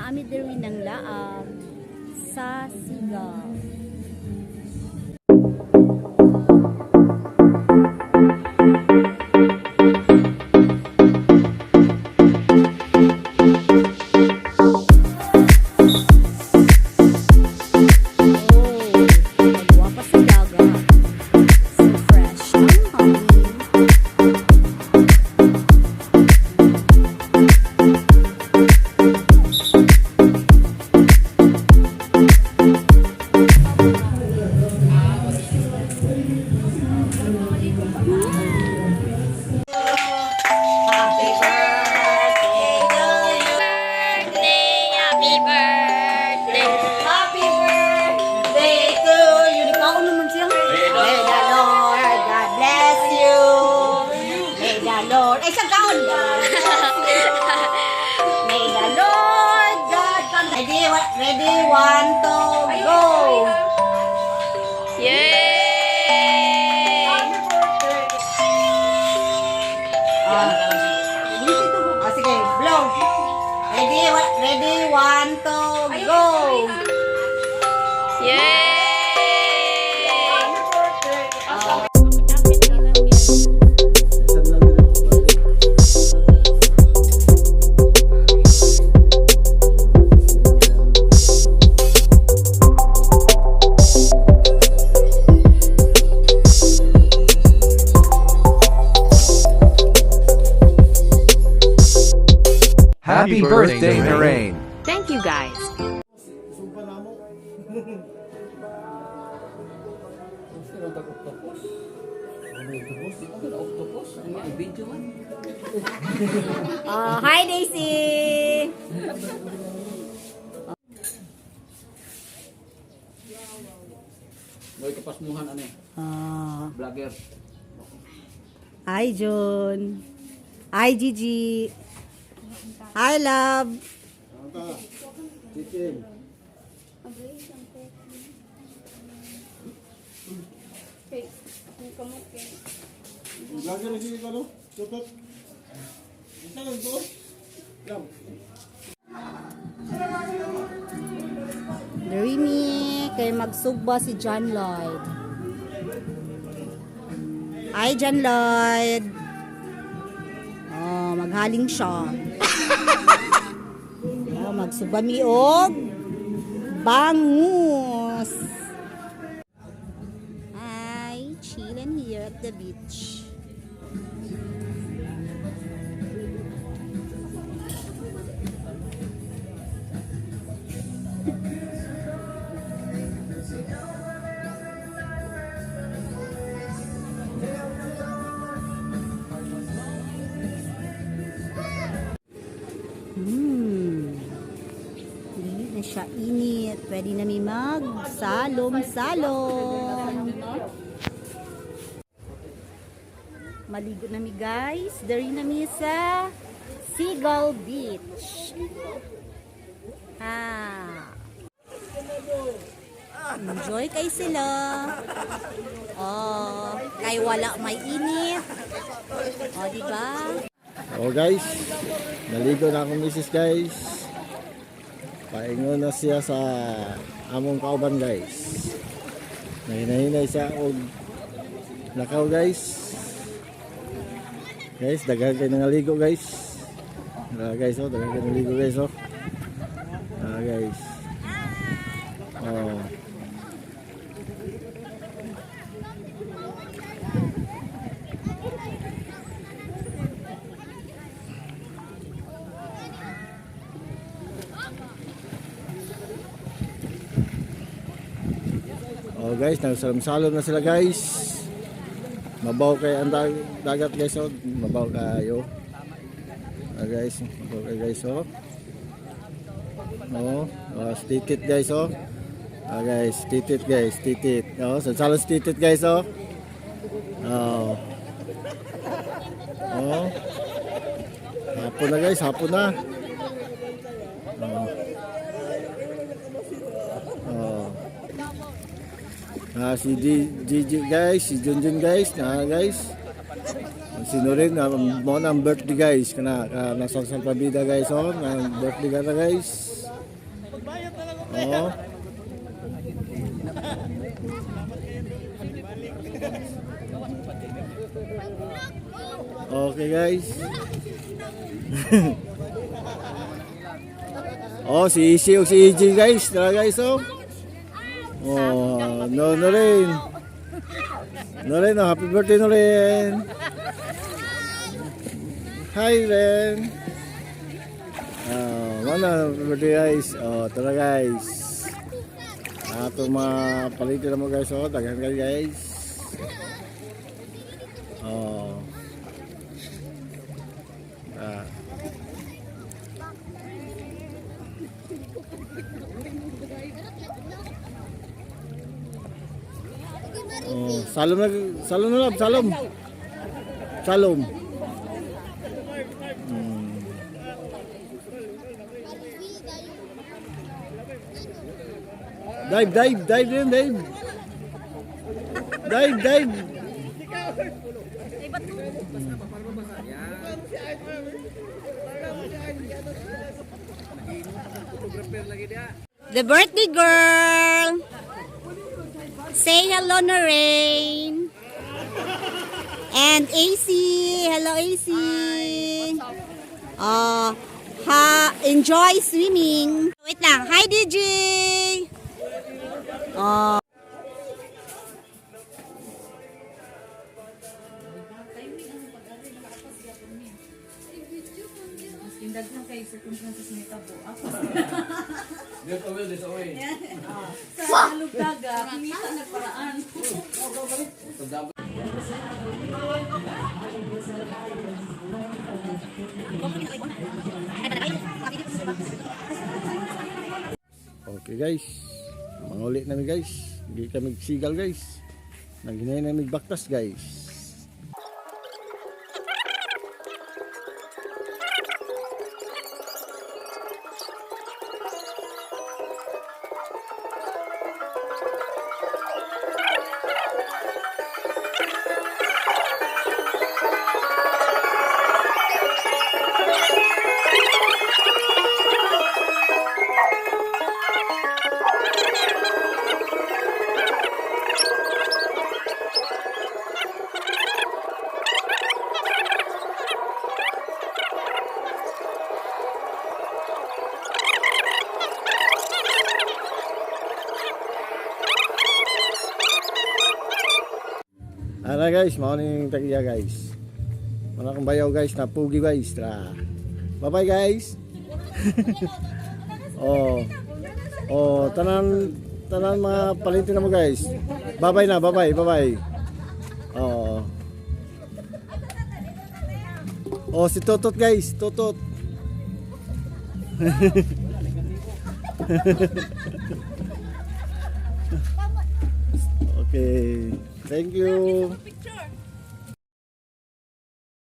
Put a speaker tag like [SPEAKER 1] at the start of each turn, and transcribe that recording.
[SPEAKER 1] naami diri ng laag sa Seagull.
[SPEAKER 2] Lord. Ay, isang kaon. May the Lord God come. Ready, one, two, go.
[SPEAKER 1] Yay!
[SPEAKER 2] Sige, blow. Ready, one, two, go.
[SPEAKER 1] Yay!
[SPEAKER 3] Happy birthday, Noraine.
[SPEAKER 1] Thank you guys.
[SPEAKER 2] Hi Daisy.
[SPEAKER 4] Boy kapasmuhan ane. Vlogger.
[SPEAKER 2] Hi John. Hi Gigi. Hi love.
[SPEAKER 4] Chicken. Vlogger lagi ito no? Tutot. Isa lang to. Yum.
[SPEAKER 2] Noraine, kay magsugba si John Lloyd. Hi John Lloyd. Oh, maghaling siya. Oh, magsugba mi og bangus. Hi, chilling here at the beach. Hindi na siya init. Pwede na mi mag-salom-salom. Maligo na mi guys. Dari na mi sa Seagull Beach. Enjoy kay sila. Oh, kay wala may init. Oh, diba?
[SPEAKER 4] Oh guys, naligo na akong misis guys. Paingon na siya sa among kauban guys. Nahinay siya og lakaw guys. Guys, daghan kayo nangaligo guys. Guys, oh, daghan kayo nangaligo guys, oh. Guys. Oh. Oh guys, nagsalam-salam na sila guys. Mabaw kay ang dagat guys, oh. Mabaw kayo. Guys, mabaw kayo guys, oh. Titit guys, oh. Guys, titit guys, titit. Oh, salam titit guys, oh. Oh. Hapon na guys, hapon na. Si Gigi guys, si Junjun guys, guys. Si Noraine, mo na ang birthday guys, kana nasal pabida guys, oh, na birthday ka na guys. Oh. Okay guys. Oh, si Isi o si EJ guys. Tara guys, oh. Oh, no, Noraine. Noraine, oh, happy birthday Noraine. Hi Ren. Mana birthday guys. Oh, tara guys. Ato mga palitin na mo guys, oh. Daghan kayo guys. Oh. Oh, salom na lab, salom. Salom. Dive din, dive. Dive.
[SPEAKER 2] The birthday girl. Say hello, Noraine. And AC. Hello, AC. Enjoy swimming. Wait lang. Hi, DJ.
[SPEAKER 1] Daghan kay circumstances ni tabo.
[SPEAKER 5] This away.
[SPEAKER 1] Sa lugaga, kumita nagparaan.
[SPEAKER 4] Okay guys. Manguli namin guys. Hindi kami Seagull guys. Naghinay namin baktas guys. Ara guys, morning tagiya guys. Wala kang bayaw guys, napugi guys. Tara. Bye-bye guys. tanan mga palitin na mo guys. Bye-bye na, bye-bye. Si Totot guys, Totot. Okay. Thank you.